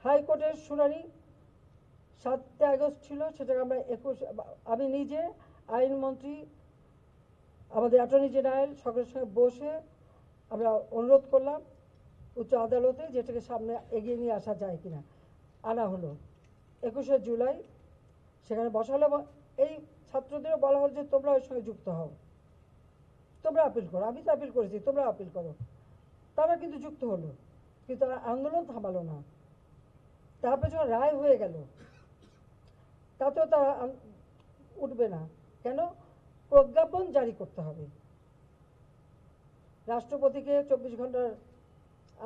হাইকোর্টের শুনানি 7 আগস্ট ছিল, সেটাকে আমরা 21 আমি নিজে আইনমন্ত্রী আমাদের অ্যাটর্নি জেনারেল সকলের সঙ্গে বসে আমরা অনুরোধ করলাম উচ্চ আদালতে যেটাকে সামনে এগিয়ে নিয়ে আসা যায় কিনা। আনা হলো 21শে জুলাই, সেখানে বসালো। এই ছাত্রদেরও বলা হল যে তোমরা ওর সঙ্গে যুক্ত হও, তোমরা আপিল করো, আমি তো আপিল করেছি, তোমরা আপিল করো। তারা কিন্তু যুক্ত হলো, কিন্তু তারা আন্দোলন থামালো না। তারপরে যখন রায় হয়ে গেল তাতেও তারা উঠবে না। কেন? প্রজ্ঞাপন জারি করতে হবে, রাষ্ট্রপতিকে 24 ঘন্টার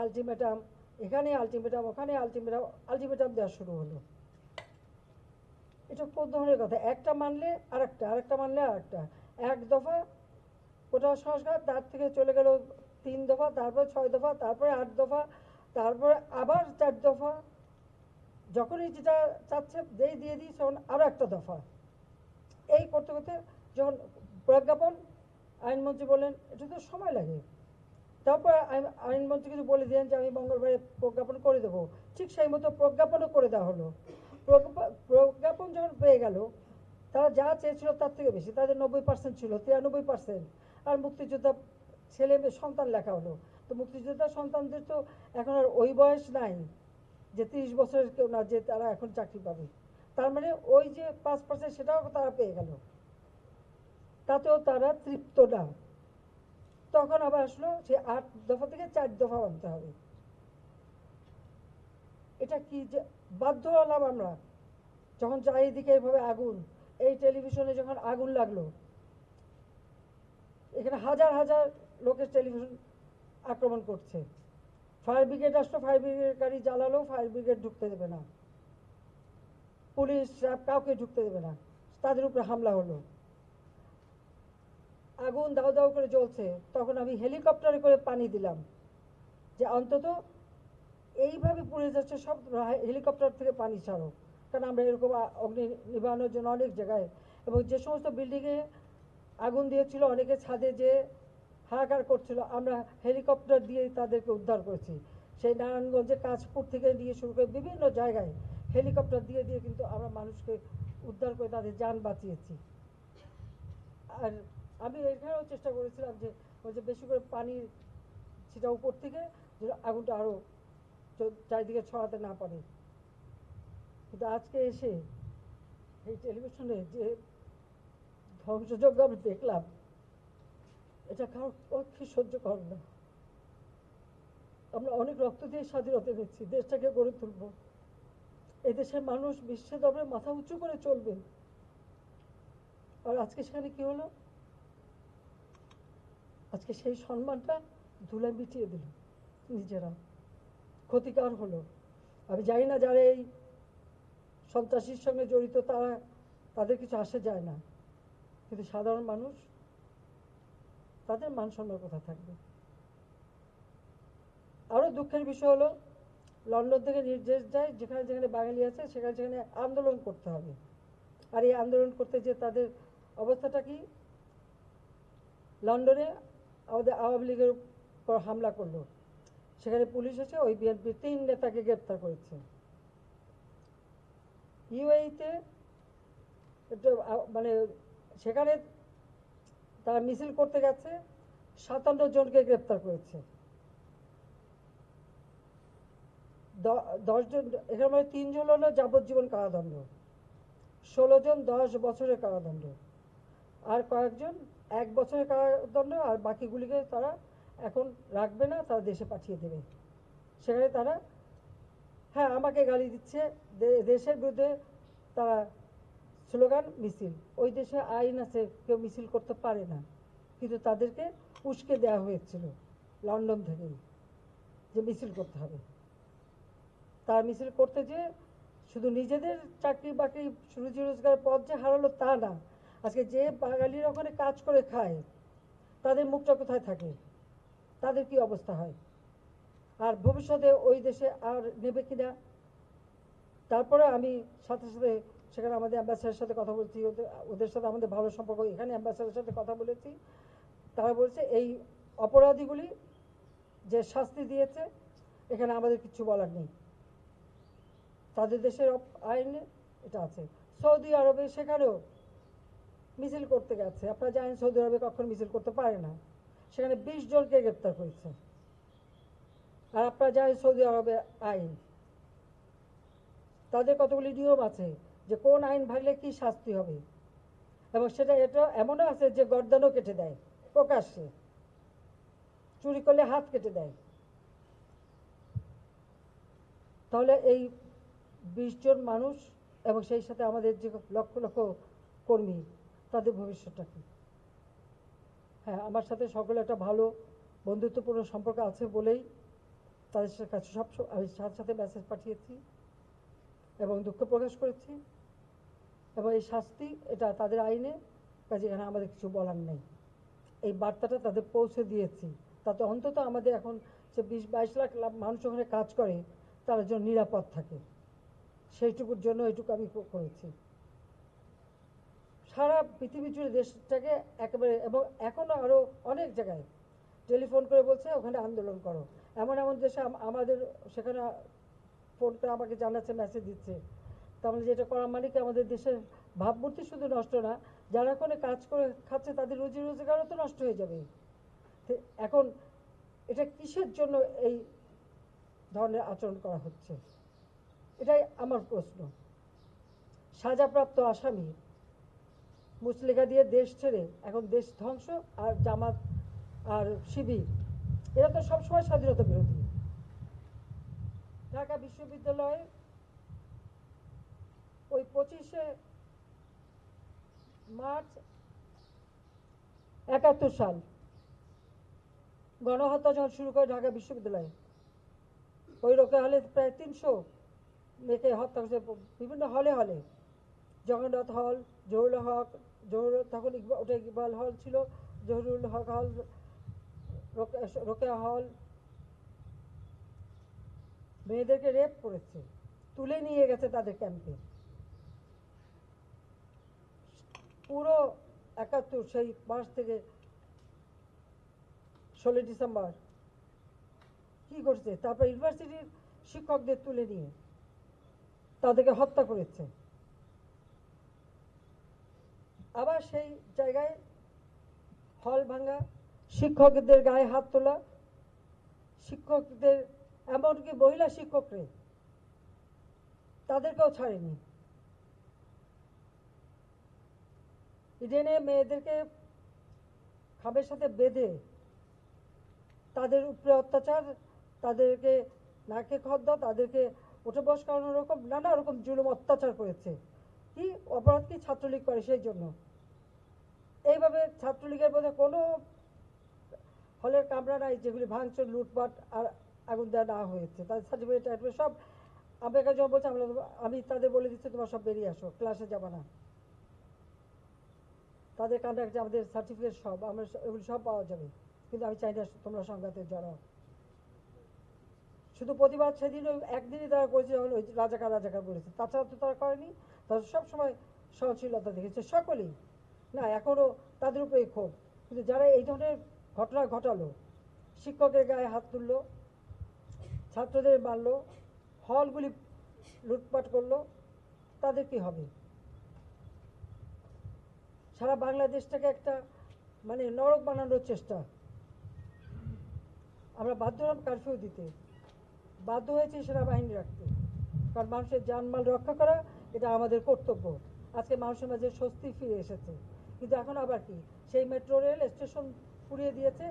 আলটিমেটাম, এখানে আলটিমেটাম, ওখানে আলটিমেটাম, আলটিমেটাম দেওয়া শুরু হলো। এটা কোন ধরনের কথা? একটা মানলে আরেকটা, আরেকটা মানলে আরেকটা। 1 দফা কোটা সংস্কার, তার থেকে চলে গেল 3 দফা, তারপরে 6 দফা, তারপরে 8 দফা, তারপরে আবার 4 দফা। যখনই যেটা চাচ্ছে দিয়ে দিই তখন আরও একটা দফা। এই করতে করতে যখন প্রজ্ঞাপন, আইনমন্ত্রী বললেন এটা তো সময় লাগে। তারপর আইনমন্ত্রী কিছু বলে দিলেন যে আমি মঙ্গলবারে প্রজ্ঞাপন করে দেবো। ঠিক সেই মতো প্রজ্ঞাপনও করে দেওয়া হলো। প্রজ্ঞাপন যখন পেয়ে গেল, তারা যা চেয়েছিল তার থেকে বেশি, তাদের 90% ছিল, 93%। আর মুক্তিযোদ্ধা ছেলে সন্তান লেখা হলো। তো মুক্তিযোদ্ধার সন্তানদের তো এখন আর ওই বয়স নাই যে 30 বছরের কেউ না যে তারা এখন চাকরি পাবে। তার মানে ওই যে 5% সেটাও তারা পেয়ে গেল, তাতেও তারা তৃপ্ত না। তখন আবার আসলো সে 8 দফা থেকে 4 দফা আনতে হবে। এটা কি যে বাধ্য হলাম আমরা, যখন চারিদিকে এইভাবে আগুন, এই টেলিভিশনে যখন আগুন লাগলো, এখানে হাজার হাজার লোকের টেলিভিশন আক্রমণ করছে। ফায়ার ব্রিগেড আসলো, ফায়ার ব্রিগেড গাড়ি জ্বালালো, ফায়ার ব্রিগেড ঢুকতে দেবে না, পুলিশ কাউকে ঢুকতে দেবে না, তাদের উপরে হামলা হলো। আগুন দাও দাও করে জ্বলছে, তখন আমি হেলিকপ্টারে করে পানি দিলাম যে অন্তত এইভাবে পুড়ে যাচ্ছে, সব হেলিকপ্টার থেকে পানি ছাড়ো। কারণ আমরা এরকম অগ্নি নিবানোর জন্য অনেক জায়গায়, এবং যে সমস্ত বিল্ডিংয়ে আগুন দিয়েছিল অনেকে ছাদে যে হাহাকার করছিল, আমরা হেলিকপ্টার দিয়ে তাদেরকে উদ্ধার করেছি। সেই নারায়ণগঞ্জে কাঁচপুর থেকে নিয়ে শুরু করে বিভিন্ন জায়গায় হেলিকপ্টার দিয়ে দিয়ে কিন্তু আমরা মানুষকে উদ্ধার করে তাদের যান বাঁচিয়েছি। আর আমি এখানেও চেষ্টা করেছিলাম যে ওই যে বেশি করে পানি সেটা উপর থেকে যে আগুনটা আরও চারিদিকে ছড়াতে না পারে। কিন্তু আজকে এসে এই টেলিভিশনে যে ধ্বংসযজ্ঞ আমি দেখলাম, এটা কারোর পক্ষে সহ্য করে না। আমরা অনেক রক্ত দিয়ে স্বাধীনতা দিচ্ছি, দেশটাকে গড়ে তুলব, এই দেশের মানুষ বিশ্বের দরবারে মাথা উঁচু করে চলবে। আর আজকে সেখানে কি হলো? আজকে সেই সম্মানটা ধুলায় মিটিয়ে দিল, নিজেরা ক্ষতিকার হলো। আমি জানি না যারা এই সন্ত্রাসীর সঙ্গে জড়িত তারা, তাদের কিছু আসে যায় না, কিন্তু সাধারণ মানুষ, তাদের মান সম্মান কোথায় থাকবে? আরও দুঃখের বিষয় হলো লন্ডন থেকে নির্দেশ দেয় যেখানে যেখানে বাঙালি আছে সেখানে সেখানে আন্দোলন করতে হবে। আর এই আন্দোলন করতে যে তাদের অবস্থাটা কি? লন্ডনে আমাদের আওয়ামী লীগের উপর হামলা করলো, সেখানে পুলিশ এসে ওই বিএনপির 3 নেতাকে গ্রেপ্তার করেছে। ইউএইতে মানে সেখানে তারা মিছিল করতে গেছে, 57 জনকে গ্রেপ্তার করেছে। 10 জন, এখানে মানে 3 জন হলো যাবজ্জীবন কারাদণ্ড, 16 জন 10 বছরের কারাদণ্ড, আর কয়েকজন 1 বছরের কারাদণ্ড, আর বাকিগুলিকে তারা এখন রাখবে না, তারা দেশে পাঠিয়ে দেবে। সেখানে তারা হ্যাঁ আমাকে গালি দিচ্ছে, দেশের বিরুদ্ধে তারা স্লোগান মিছিল। ওই দেশে আইন আছে, কেউ মিছিল করতে পারে না, কিন্তু তাদেরকে উস্কে দেওয়া হয়েছিল লন্ডন থেকেই যে মিছিল করতে হবে। তার মিছিল করতে যেয়ে শুধু নিজেদের চাকরি বাকরি রুজি রোজগারের পথ যে হারালো তা না, আজকে যে বাঙালির ওখানে কাজ করে খায় তাদের মুখটা কোথায় থাকে, তাদের কি অবস্থা হয়, আর ভবিষ্যতে ওই দেশে আর নেবে কিনা। তারপরে আমি সাথে সাথে সেখানে আমাদের অ্যাম্বাসেডারের সাথে কথা বলছি, ওদের সাথে আমাদের ভালো সম্পর্ক, এখানে অ্যাম্বাসেডারের সাথে কথা বলেছি। তারা বলছে এই অপরাধীগুলি যে শাস্তি দিয়েছে এখানে আমাদের কিছু বলার নেই, তাদের দেশের আইনে এটা আছে। সৌদি আরবে সেখানেও মিছিল করতে গেছে, আপনারা জানেন সৌদি আরবে কখনো মিছিল করতে পারে না, সেখানে 20 জনকে গ্রেপ্তার করেছে। আর আপনারা জানেন সৌদি আরবে আইন, তাদের কতগুলি নিয়ম আছে যে কোন আইন ভাঙলে কি শাস্তি হবে, এবং সেটা এটা এমনও আছে যে গর্দানও কেটে দেয় প্রকাশ্যে, চুরি করলে হাত কেটে দেয়। তাহলে এই 20 জন মানুষ এবং সেই সাথে আমাদের যে লক্ষ লক্ষ কর্মী, তাদের ভবিষ্যৎটা কি? হ্যাঁ, আমার সাথে সকলে একটা ভালো বন্ধুত্বপূর্ণ সম্পর্ক আছে বলেই তাদের কাছে সব আমি সাথে সাথে মেসেজ পাঠিয়েছি এবং দুঃখ প্রকাশ করেছি, এবং এই শাস্তি এটা তাদের আইনে, কাজে এখানে আমাদের কিছু বলার নেই। এই বার্তাটা তাদের পৌঁছে দিয়েছি, তাতে অন্তত আমাদের এখন যে 20-22 লাখ মানুষ ওখানে কাজ করে তারা যেন নিরাপদ থাকে, সেইটুকুর জন্য এইটুকু আমি করেছি। সারা পৃথিবী জুড়ে দেশটাকে একেবারে, এবং এখনও আরও অনেক জায়গায় টেলিফোন করে বলছে ওখানে আন্দোলন করো। এমন এমন দেশে আমাদের সেখানে ফোন করে আমাকে জানাচ্ছে, মেসেজ দিচ্ছে। তাহলে যেটা করা মানে কি আমাদের দেশের ভাবমূর্তি শুধু নষ্ট না, যারা ওখানে কাজ করে খাচ্ছে তাদের রুজি রোজগারও তো নষ্ট হয়ে যাবে। এখন এটা কিসের জন্য এই ধরনের আচরণ করা হচ্ছে, এটাই আমার প্রশ্ন। সাজাপ্রাপ্ত আসামি মুচলেখা দিয়ে দেশ ছেড়ে এখন দেশ ধ্বংস, আর জামাত আর শিবির এরা তো সবসময় স্বাধীনতা বিরোধী। ঢাকা বিশ্ববিদ্যালয়ে ওই 25শে মার্চ 71 সাল গণহত্যা যখন শুরু করে ঢাকা বিশ্ববিদ্যালয়ে, ওই রোকেয়া হলে প্রায় 300 মেয়েকে হত্যা করেছে বিভিন্ন হলে হলে। জগন্নাথ হল, জহুরুল হক, তখন ওটা ইকবাল হল ছিল, জহুরুল হক হল, রোকেয়া হল। মেয়েদেরকে রেপ করেছে, তুলে নিয়ে গেছে তাদের ক্যাম্পে। পুরো 71 সেই মাস থেকে 16 ডিসেম্বর কি করছে, তারপর ইউনিভার্সিটির শিক্ষকদের তুলে নিয়ে তাদেরকে হত্যা করেছে। আবার সেই জায়গায় হল ভাঙা, শিক্ষকদের গায়ে হাত তোলা, শিক্ষকদের এমনকি মহিলা শিক্ষকরে তাদেরকেও ছাড়েনি। ইডেনে মেয়েদেরকে খামের সাথে বেঁধে তাদের উপরে অত্যাচার, তাদেরকে নাকে খত দাও, তাদেরকে উঠে বস করানোর রকম নানা রকম জুলুম অত্যাচার করেছে। কি অপরাধ কি ছাত্রলীগ করে, সেই জন্য এইভাবে ছাত্রলীগের মধ্যে কোনো হলের কামরা নাই যেগুলি ভাঙচুর, লুটপাট আর আগুন দেওয়া না হয়েছে। তাদের সার্টিফিকেট সব আমার কাছে বলছে, আমি তাদের বলে দিচ্ছি তোমার সব বেরিয়ে আসো, ক্লাসে যাবা না। তাদের কান্ডাক্ট আমাদের সার্টিফিকেট সব আমরা এগুলি সব পাওয়া যাবে, কিন্তু আমি চাই না তোমরা সংঘাতে জড়াও। শুধু প্রতিবাদ সেদিন একদিনই তারা করেছে, যখন ওই রাজাকার বলেছে, তাছাড়া তো তারা করেনি। তারা সবসময় সহনশীলতা দেখেছে সকলেই, না এখনও তাদের উপরেই ক্ষোভ। কিন্তু যারা এই ধরনের ঘটনা ঘটালো, শিক্ষকের গায়ে হাত তুললো, ছাত্রদের মারলো, হলগুলি লুটপাট করলো, তাদের কি হবে? সারা বাংলাদেশটাকে একটা মানে নরক বানানোর চেষ্টা। আমরা বাধ্য হলাম কারফিউ দিতে, বাধ্য হয়েছি সেনাবাহিনী রাখতে, কারণ মানুষের জানমাল রক্ষা করা এটা আমাদের কর্তব্য। আজকে মানুষের মাঝে স্বস্তি ফিরে এসেছে, কিন্তু এখন আবার কি সেই মেট্রো রেল স্টেশন পুড়িয়ে দিয়েছে।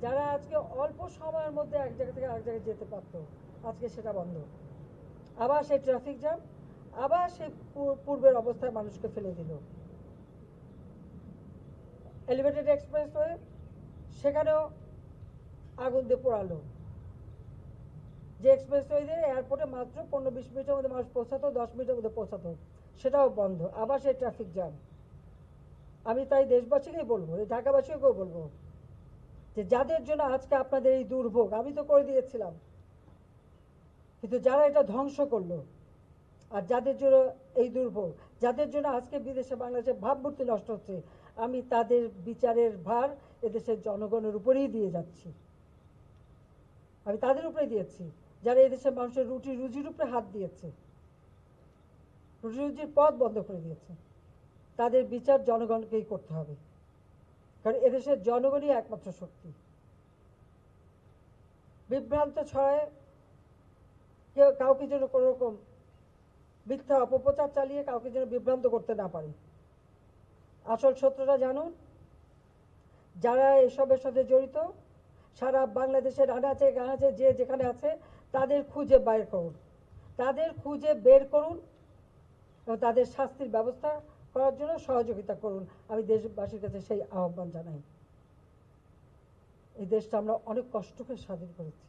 যারা আজকে অল্প সময়ের মধ্যে এক জায়গা থেকে আরেক জায়গায় যেতে পারত, আজকে সেটা বন্ধ। আবার সেই ট্রাফিক জ্যাম, আবার সেই পূর্বের অবস্থায় মানুষকে ফেলে দিল। এলিভেটেড এক্সপ্রেসওয়ে সেখানেও আগুন দিয়ে পোড়ালো। যে এক্সপ্রেসওয়ে দিয়ে এয়ারপোর্টে মাত্র 15-20 মিনিটের মধ্যে মানুষ পৌঁছাতো, 10 মিনিটের মধ্যে পৌঁছাতো, সেটাও বন্ধ। আবার সেই ট্রাফিক জ্যাম। আমি তাই দেশবাসীকেই বলবো, এই ঢাকাবাসীকেও বলবো, যে যাদের জন্য আজকে আপনাদের এই দুর্ভোগ, আমি তো করে দিয়েছিলাম, কিন্তু যারা এটা ধ্বংস করলো, আর যাদের জন্য এই দুর্ভোগ, যাদের জন্য আজকে বিদেশে বাংলাদেশের ভাবমূর্তি নষ্ট হচ্ছে, আমি তাদের বিচারের ভার এদেশের জনগণের উপরেই দিয়ে যাচ্ছি। আমি তাদের উপরে দিয়েছি যারা এদেশের মানুষের রুজির উপরে হাত দিয়েছে। রুজির পথ বন্ধ করে দিয়েছে। তাদের বিচার জনগণকেই করতে হবে, কারণ এদেশের জনগণই একমাত্র শক্তি। বিভ্রান্ত ছড়ায় কেউ কাউকে যেন কোনো রকম মিথ্যা অপপ্রচার চালিয়ে কাউকে যেন বিভ্রান্ত করতে না পারে। আসল সত্যটা জানুন, যারা এসবের সাথে জড়িত সারা বাংলাদেশের আনাচে গানাচে যে যেখানে আছে তাদের খুঁজে বের করুন, তাদের খুঁজে বের করুন এবং তাদের শাস্তির ব্যবস্থা করার জন্য সহযোগিতা করুন। আমি দেশবাসীর কাছে সেই আহ্বান জানাই। এই দেশটা আমরা অনেক কষ্ট করে স্বাধীন করেছি,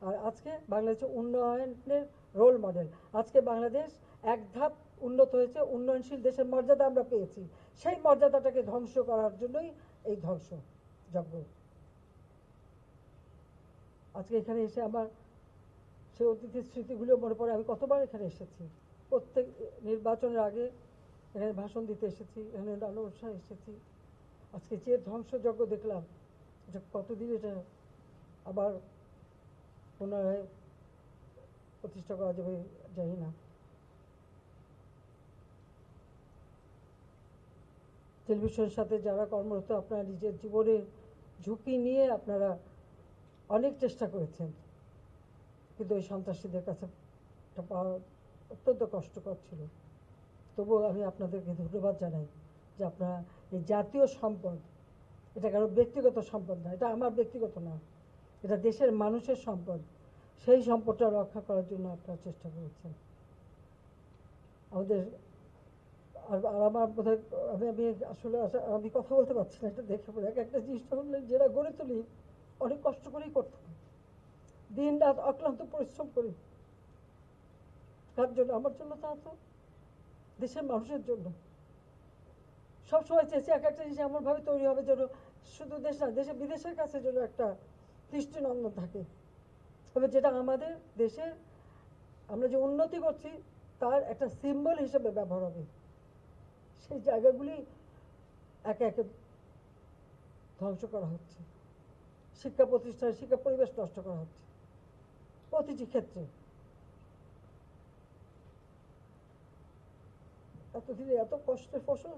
আর আজকে বাংলাদেশের উন্নয়নের রোল মডেল। আজকে বাংলাদেশ এক ধাপ উন্নত হয়েছে, উন্নয়নশীল দেশের মর্যাদা আমরা পেয়েছি। সেই মর্যাদাটাকে ধ্বংস করার জন্যই এই ধ্বংস যজ্ঞ। আজকে এখানে এসে আমার সেই অতিথির স্মৃতিগুলো মনে পড়ে। আমি কতবার এখানে এসেছি, প্রত্যেক নির্বাচনের আগে এখানে ভাষণ দিতে এসেছি, এখানে নানা অনুষ্ঠানে এসেছি। আজকে যে ধ্বংসযজ্ঞ দেখলাম, এটা কতদিন এটা আবার পুনরায় প্রতিষ্ঠা করা যাবে জানি না। টেলিভিশনের সাথে যারা কর্মরত, আপনারা নিজের জীবনের ঝুঁকি নিয়ে আপনারা অনেক চেষ্টা করেছেন, কিন্তু ওই সন্ত্রাসীদের কাছে এটা পাওয়া অত্যন্ত কষ্টকর ছিল। তবুও আমি আপনাদেরকে ধন্যবাদ জানাই যে আপনারা এই জাতীয় সম্পদ, এটা কারো ব্যক্তিগত সম্পদ না, এটা আমার ব্যক্তিগত না, এটা দেশের মানুষের সম্পদ, সেই সম্পদটা রক্ষা করার জন্য আপনারা চেষ্টা করেছেন। আমাদের আর আমার বোধহয় আমি আসলে আমি কথা বলতে পারছি না, এটা দেখে পড়ে এক একটা জিনিসটা হলে যেটা গড়ে তুলি অনেক কষ্ট করেই করতে হয়, দিন রাত অক্লান্ত পরিশ্রম করি। কার জন্য? আমার জন্য, তা তো দেশের মানুষের জন্য। সবসময় চেয়েছি এক একটা জিনিস এমনভাবে তৈরি হবে যেন শুধু দেশ না, দেশে বিদেশের কাছে যেন একটা দৃষ্টিনন্দন থাকে, তবে যেটা আমাদের দেশের আমরা যে উন্নতি করছি তার একটা সিম্বল হিসেবে ব্যবহার হবে। সেই জায়গাগুলি একে একে ধ্বংস করা হচ্ছে, শিক্ষা প্রতিষ্ঠান, শিক্ষা পরিবেশ নষ্ট করা হচ্ছে প্রতিটি ক্ষেত্রে। এতদিনে এত কষ্টের ফসল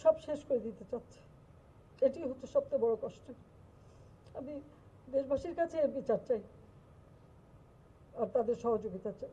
সব শেষ করে দিতে চাচ্ছে, এটি হচ্ছে সবচেয়ে বড় কষ্ট। আমি দেশবাসীর কাছে এর বিচার চাই আর তাদের সহযোগিতা চাই।